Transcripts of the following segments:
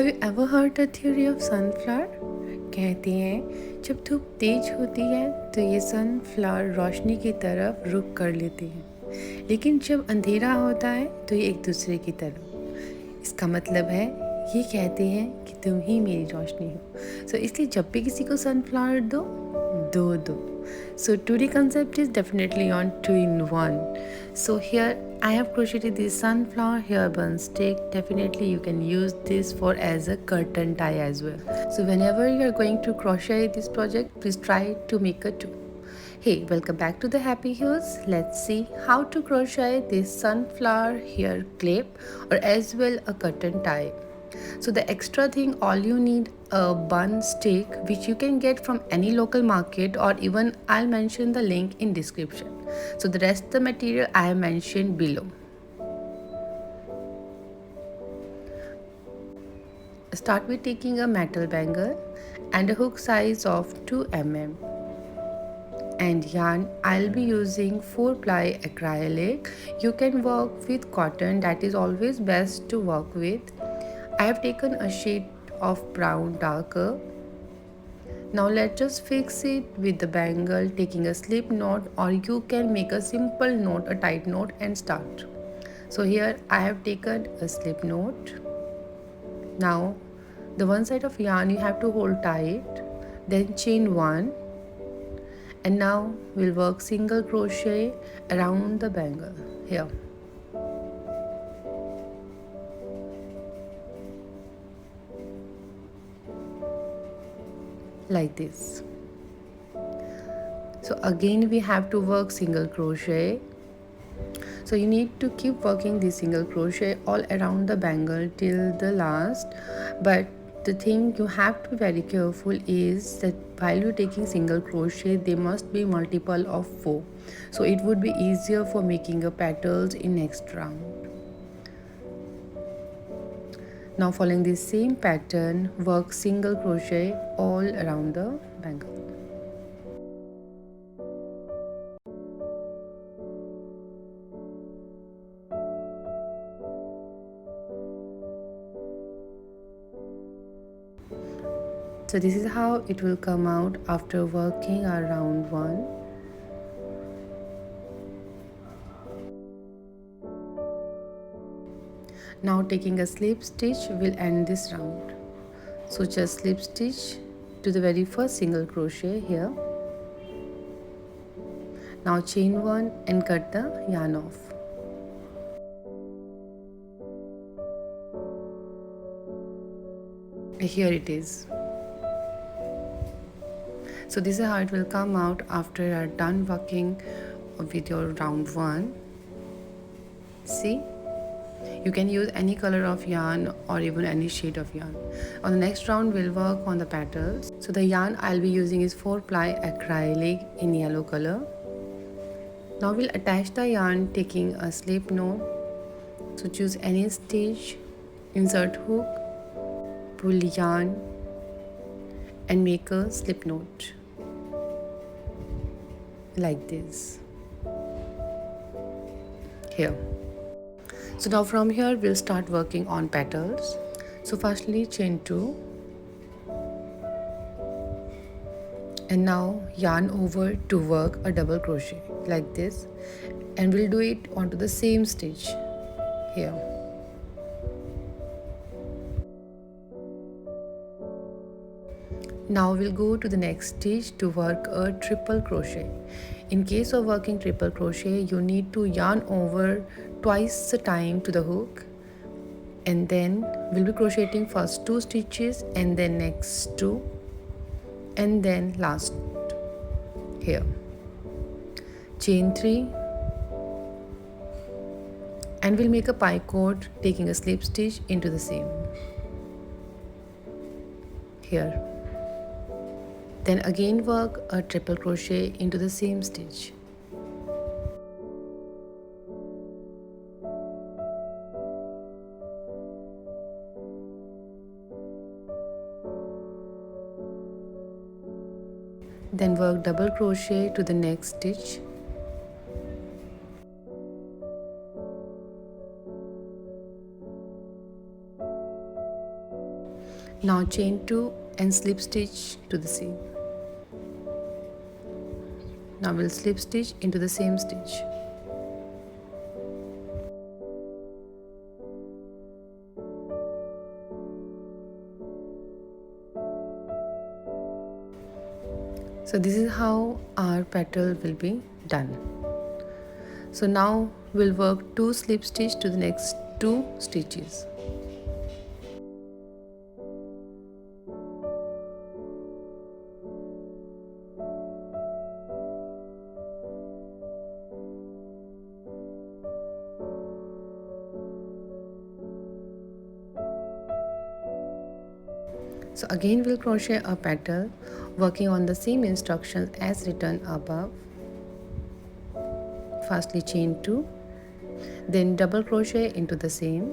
Have you ever heard the theory of sunflower? कहते हैं जब धूप तेज होती है तो ये सनफ्लावर रोशनी की तरफ रुख कर लेते हैं, लेकिन जब अंधेरा होता है तो ये एक दूसरे की तरफ। इसका मतलब है ये कहते हैं कि तुम ही मेरी रोशनी हो। सो इसलिए जब भी किसी को सनफ्लावर दो दो। So today concept is definitely on 2-in-1. So here I have crocheted this sunflower hairband stick. Definitely you can use this for as a curtain tie as well. So whenever you are going to crochet this project, please try to make a two. Hey, welcome back to the Happy Heels. Let's see how to crochet this sunflower hair clip or as well a curtain tie. So the extra thing, all you need a bun stick which you can get from any local market, or even I'll mention the link in description. So the rest of the material I have mentioned below. Start with taking a metal bangle and a hook size of 2 mm. And yarn, I'll be using 4-ply acrylic. You can work with cotton, that is always best to work with. I have taken a shade of brown darker. Now let's just fix it with the bangle, taking a slip knot, or you can make a simple knot, a tight knot, and start. So here I have taken a slip knot. Now the one side of yarn you have to hold tight, then chain 1, and now we'll work single crochet around the bangle here. Like this. So again we have to work single crochet. So you need to keep working the single crochet all around the bangle till the last. But the thing you have to be very careful is that while you're taking single crochet, they must be multiple of 4. So it would be easier for making a petals in next round. Now following this same pattern, work single crochet all around the bangle. So this is how it will come out after working around 1. Now taking a slip stitch will end this round. So just slip stitch to the very first single crochet here. Now chain 1 and cut the yarn off. Here it is. So this is how it will come out after you are done working with your round 1. See? You can use any color of yarn or even any shade of yarn. On the next round, we'll work on the petals. So the yarn I'll be using is 4-ply acrylic in yellow color. Now we'll attach the yarn taking a slip knot. So choose any stitch, insert hook, pull yarn and make a slip knot like this here. So now from here we'll start working on petals. So firstly chain 2 and now yarn over to work a double crochet like this, and we'll do it onto the same stitch here. Now we'll go to the next stitch to work a triple crochet. In case of working triple crochet, you need to yarn over twice the time to the hook, and then we'll be crocheting first 2 stitches and then next 2 and then last here. Chain 3 and we'll make a picot taking a slip stitch into the same here. Then again work a triple crochet into the same stitch. Then work double crochet to the next stitch. Now chain 2 and slip stitch to the seam. Now we'll slip stitch into the same stitch. So this is how our petal will be done. So now we'll work 2 slip stitch to the next 2 stitches. So again we'll crochet a petal working on the same instructions as written above. Firstly chain 2, then double crochet into the same.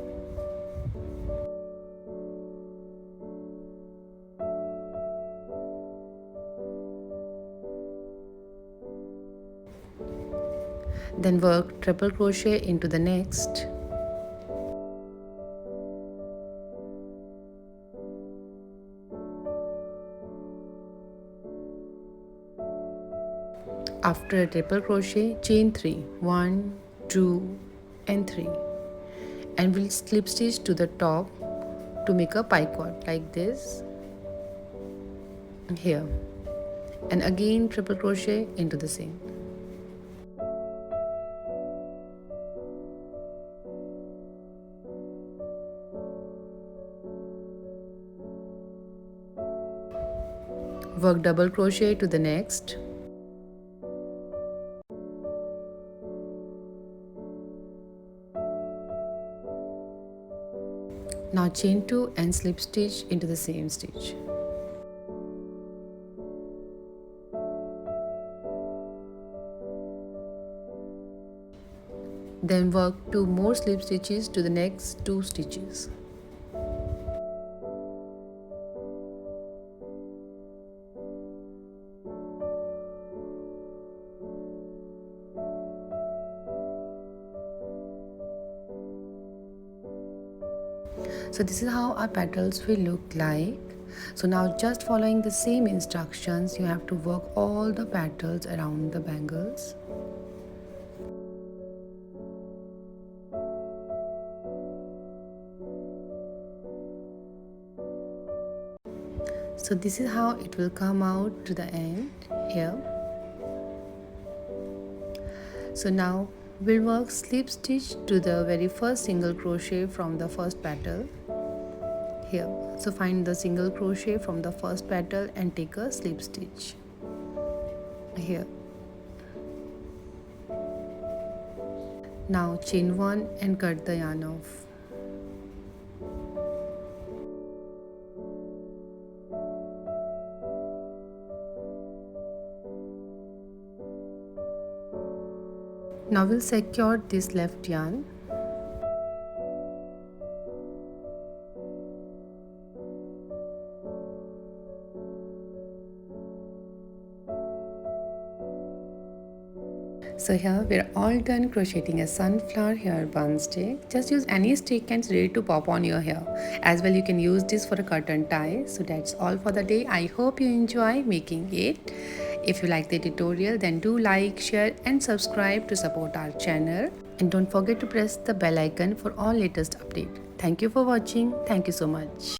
Then work triple crochet into the next. After a triple crochet, chain 3, 1, 2 and 3, and we'll slip stitch to the top to make a picot like this here, and again triple crochet into the same. Work double crochet to the next. Now chain 2 and slip stitch into the same stitch. Then work 2 more slip stitches to the next 2 stitches. So this is how our petals will look like. So now just following the same instructions, you have to work all the petals around the bangles. So this is how it will come out to the end here. So now we'll work slip stitch to the very first single crochet from the first petal here. So find the single crochet from the first petal and take a slip stitch here. Now chain 1 and cut the yarn off. Now we'll secure this left yarn. So here we're all done crocheting a sunflower hair bun stick. Just use any stick and it's ready to pop on your hair. As well you can use this for a curtain tie. So that's all for the day. I hope you enjoy making it. If you like the tutorial, then do like, share and subscribe to support our channel. And don't forget to press the bell icon for all latest updates. Thank you for watching. Thank you so much.